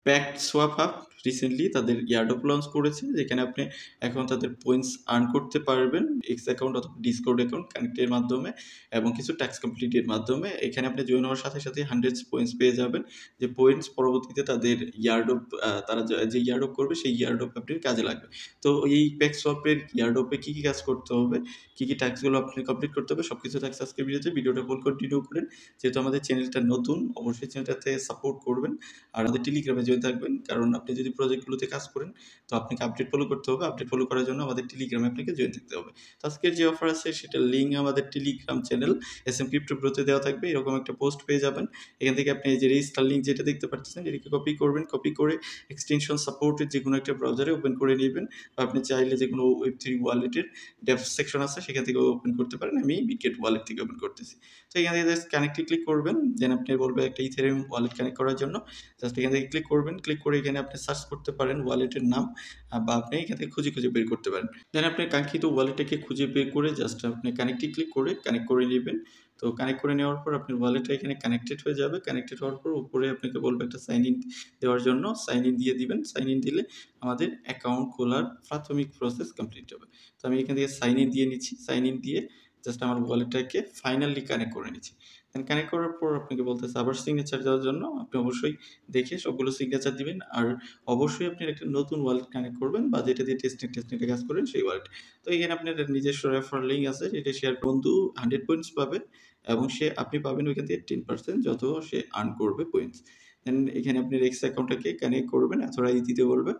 Pact swap hub recently তাদের airdrop launch করেছে, যেখানে আপনি এখন তাদের পয়েন্টস আর্ন করতে পারবেন এক্স অ্যাকাউন্ট অথবা ডিসকর্ড অ্যাকাউন্ট কানেক্টের মাধ্যমে এবং কিছু ট্যাক্স কমপ্লিটের মাধ্যমে। এখানে আপনি জয়েন হওয়ার সাথে সাথে হান্ড্রেডস পয়েন্টস পেয়ে যাবেন, যে পয়েন্টস পরবর্তীতে তাদের ইয়ারড্রপ তারা যে ইয়ারড্রপ করবে সেই ইয়ারড্রপ আপনার কাজে লাগবে। তো এই প্যাক্ট সোয়াপের ইয়ারড্রপে কী কী কাজ করতে হবে, কী কী ট্যাক্সগুলো আপনি কমপ্লিট করতে হবে, সব কিছু ট্যাক্স আজকে ভিডিওটা ফুল কন্টিনিউ করেন। যেহেতু আমাদের চ্যানেলটা নতুন, অবশ্যই চ্যানেলটাতে সাপোর্ট করবেন আর আমাদের টেলিগ্রামে জয়েন থাকবেন, কারণ আপনি যদি প্রজেক্টগুলোতে কাজ করেন তো আপনাকে আপডেট ফলো করতে হবে। আপডেট ফলো করার জন্য আমাদের টেলিগ্রামে আপনাকে জয়েন থাকতে হবে। তো আজকের যে অফার আছে সেটার লিঙ্ক আমাদের টেলিগ্রাম চ্যানেল SM ক্রিপ্টো ব্রোতে দেওয়া থাকবে। এরকম একটা পোস্ট পেয়ে যাবেন, এখান থেকে আপনি যে রেজিস্টার লিঙ্ক যেটা দেখতে পাচ্ছেন এটাকে কপি করবেন, কপি করে এক্সটেনশন সাপোর্টের যে কোনো একটা ব্রাউজারে ওপেন করে নেবেন, বা আপনি চাইলে যে কোনো Web3 ওয়ালেটের ডেভ সেকশন আছে সেখান থেকে ওপেন করতে পারেন। আমি বিকেট ওয়ালেট থেকে ওপেন করতেছি। তো এখান থেকে জাস্ট কানেক্টে ক্লিক করবেন, দেন আপনি বলবে একটা ইথেরিয়াম ওয়ালেট কানেক্ট করার জন্য। জাস্ট এখান থেকে ক্লিক করবেন, ক্লিক করে এখানে আপনি সার্চ করতে পারেন ওয়ালেটের নাম, বা আপনি এখান থেকে খুঁজে বের করতে পারেন। দেন আপনি কাঙ্ক্ষিত ওয়ালেটটাকে খুঁজে বের করে জাস্ট আপনি কানেক্টে ক্লিক করে কানেক্ট করে নেবেন। তো কানেক্ট করে নেওয়ার পর আপনার ওয়ালেটটা এখানে কানেক্টেড হয়ে যাবে। কানেক্টেড হওয়ার পর উপরে আপনাকে বলবে একটা সাইন ইন দেওয়ার জন্য, সাইন ইন দিয়ে দিবেন। সাইন ইন দিলে আমাদের অ্যাকাউন্ট খোলার প্রাথমিক প্রসেস কমপ্লিট হবে। তো আমি এখান থেকে সাইন ইন দিয়ে নিচ্ছি। সাইন ইন দিয়ে জাস্ট আমার ওয়ালেটটাকে ফাইনালি কানেক্ট করে নিচ্ছি। দেন কানেক্ট করার পর আপনাকে বলতেছে আবার সিগনেচার দেওয়ার জন্য। আপনি অবশ্যই দেখে সবগুলো সিগনেচার দিবেন, আর অবশ্যই আপনি একটা নতুন ওয়ালেট কানেক্ট করবেন, বা যেটা দিয়ে টেস্টিংয়ে কাজ করেন সেই ওয়ালেট। তো এখানে আপনার নিজস্ব রেফার লিঙ্ক আছে, যেটা শেয়ার বন্ধু 100 পয়েন্টস পাবে, এবং আপনি পাবেন ওইখান থেকে 10% যত সে আর্ন করবে পয়েন্টস। দেন এখানে আপনি এক্স অ্যাকাউন্টটাকে কানেক্ট করবেন, অথরাইজ দিতে বলবে,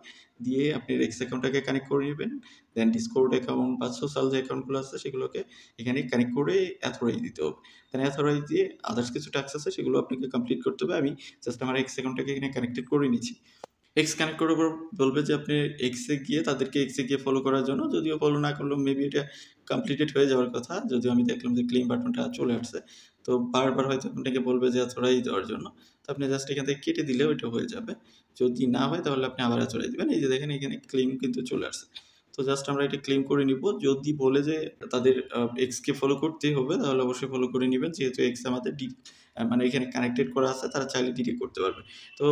দিয়ে আপনি এক্স অ্যাকাউন্টটাকে কানেক্ট করে নেবেন। দেন ডিসকর্ড অ্যাকাউন্ট বা সোশ্যাল যে অ্যাকাউন্টগুলো আছে সেগুলোকে এখানে কানেক্ট করে অথরাইজ দিতে হবে। দেন অথরাইজ দিয়ে আদার্স কিছু টাস্ক আছে সেগুলো আপনাকে কমপ্লিট করতে হবে। আমি জাস্ট আমার এক্স অ্যাকাউন্টটাকে এখানে কানেক্টেড করে নিচ্ছি। এক্স কানেক্ট করার পর বলবে যে আপনি এক্সে গিয়ে তাদেরকে এক্সে গিয়ে ফলো করার জন্য, যদিও ফলো না করলেও মেবি এটা কমপ্লিটেড হয়ে যাওয়ার কথা, যদিও আমি দেখলাম যে ক্লেম বাটনটা চলে আসছে। তো বারবার হয়তো আপনাকে বলবে যে অথরাইজ দেওয়ার জন্য, তো আপনি জাস্ট এখান থেকে কেটে দিলে ওইটা হয়ে যাবে। যদি না হয় তাহলে আপনি আবার অথরাইজ দিবেন। এই যে দেখেন এখানে ক্লেম কিন্তু চলে আসছে। তো জাস্ট আমরা এটা ক্লেম করে নিব। যদি বলে যে তাদের এক্সকে ফলো করতেই হবে তাহলে অবশ্যই ফলো করে নেবেন, যেহেতু এক্স আমাদের মানে এখানে কানেক্টেড করা আছে, তারা চাইলে ডিলিট করতে পারবে। তো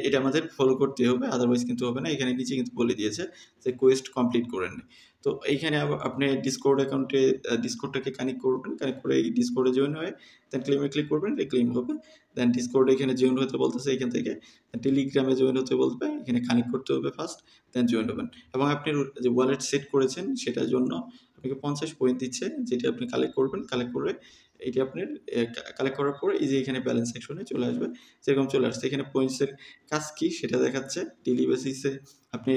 এটা আমাদের ফলো করতেই হবে, আদারওয়াইজ কিন্তু হবে না। এখানে নিচে কিন্তু বলে দিয়েছে যে কোয়েস্ট কমপ্লিট করে নেয়। তো এইখানে আপনি ডিসকর্ড অ্যাকাউন্টে ডিসকর্ডটাকে কানেক্ট করবেন, কানেক্ট করে এই ডিসকর্ডে জয়েন হয়ে দেন ক্লেমে ক্লিক করবেন, ক্লেম হবে। দেন ডিসকর্ডে এখানে জয়েন হতে বলতেছে, এখান থেকে টেলিগ্রামে জয়েন হতে বলবে, এখানে কানেক্ট করতে হবে ফার্স্ট, দেন জয়েন হবেন। এবং আপনি যে ওয়ালেট সেট করেছেন সেটার জন্য আপনাকে 50 পয়েন্ট দিচ্ছে, যেটা আপনি কালেক্ট করবেন। কালেক্ট করে এইটা আপনার কালেক্ট করার পর এই যে এখানে ব্যালেন্স সেকশনে চলে আসবে, যেরকম চলে আসছে। এখানে পয়েন্টসের কাজ কি সেটা দেখাচ্ছে। ডেইলি বেসিসে আপনি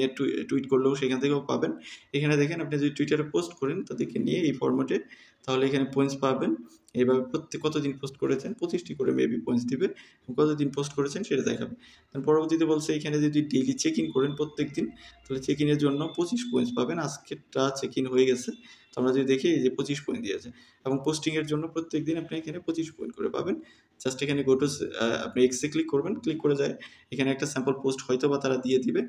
টুইট করলেও সেখান থেকেও পাবেন। এখানে দেখেন আপনি যদি টুইটারে পোস্ট করেন তাদেরকে নিয়ে এই ফরম্যাটে, তাহলে এখানে পয়েন্টস পাবেন। এইভাবে কতদিন পোস্ট করেছেন 25টি করে মেবি পয়েন্টস দিবে, কতদিন পোস্ট করেছেন সেটা দেখাবে। পরবর্তীতে বলছে এখানে যদি ডেইলি চেক ইন করেন প্রত্যেক দিন, তাহলে চেক ইনের জন্য 25 পয়েন্টস পাবেন। আজকেরটা চেক ইন হয়ে গেছে, তো আমরা যদি দেখি এই যে 25 পয়েন্ট দিয়েছে। এবং পোস্টিংয়ের জন্য প্রত্যেক দিন আপনি এখানে 25 পয়েন্ট করে পাবেন। জাস্ট এখানে আপনি এক্সে ক্লিক করবেন, ক্লিক করে যায় এখানে একটা স্যাম্পল পোস্ট হয়তো বা তারা দিয়ে দিবে,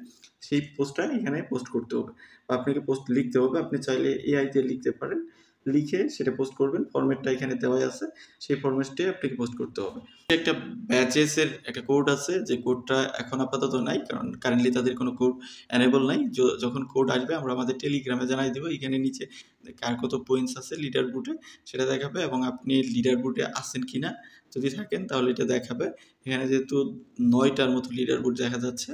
সেই পোস্টটা এখানে পোস্ট করতে হবে, বা আপনাকে পোস্ট লিখতে হবে। আপনি চাইলে AI দিয়ে লিখতে পারেন, লিখে সেটা পোস্ট করবেন। ফরম্যাটটা এখানে দেওয়াই আছে, সেই ফরম্যাটে আপনাকে পোস্ট করতে হবে। একটা ব্যাচেসের একটা কোড আছে, যে কোডটা এখন আপাতত নাই, কারণ কারেন্টলি তাদের কোনো কোড এনেবল নাই। যখন কোড আসবে আমরা আমাদের টেলিগ্রামে জানাই দেবো। এখানে নিচে কার কত পয়েন্টস আছে লিডার বুটে সেটা দেখাবে, এবং আপনি লিডার বুটে আছেন কিনা যদি থাকেন তাহলে এটা দেখাবে। এখানে যেহেতু 9টার মতো লিডার বুট দেখা যাচ্ছে,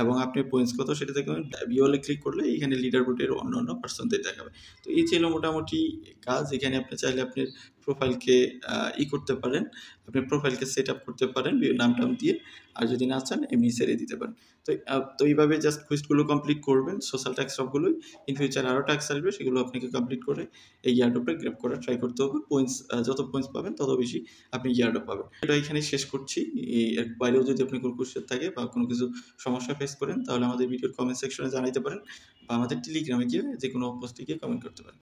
এবং আপনি পয়েন্টস কত সেটা দেখবেন। ভিওলে ক্লিক করলে এখানে লিডার বুটের অন্য পার্সনদের দেখাবে। তো এই ছিল মোটামুটি কাজ। এখানে আপনি চাইলে আপনার প্রোফাইলকে করতে পারেন, আপনি প্রোফাইলকে সেট আপ করতে পারেন নাম টাম দিয়ে, আর যদি না চান এমনি ছেড়ে দিতে পারেন। তো এইভাবে জাস্ট কুইজগুলো কমপ্লিট করবেন, সোশ্যাল ট্যাক্স সবগুলোই। ইন ফিউচার আরও ট্যাক্স আসবে, সেগুলো আপনাকে কমপ্লিট করে এই ইয়ারড্রপটা গ্র্যাব করার ট্রাই করতে হবে। পয়েন্টস যত পয়েন্টস পাবেন তত বেশি আপনি ইয়ারড্রপ পাবেন। এটা এখানে শেষ করছি। এর বাইরেও যদি আপনি কোনো কোয়েশ্চেন থাকে বা কোনো কিছু সমস্যা ফেস করেন তাহলে আমাদের ভিডিওর কমেন্ট সেকশনে জানাইতে পারেন, বা আমাদের টেলিগ্রামে গিয়ে যে কোনো পোস্টে গিয়ে কমেন্ট করতে পারেন।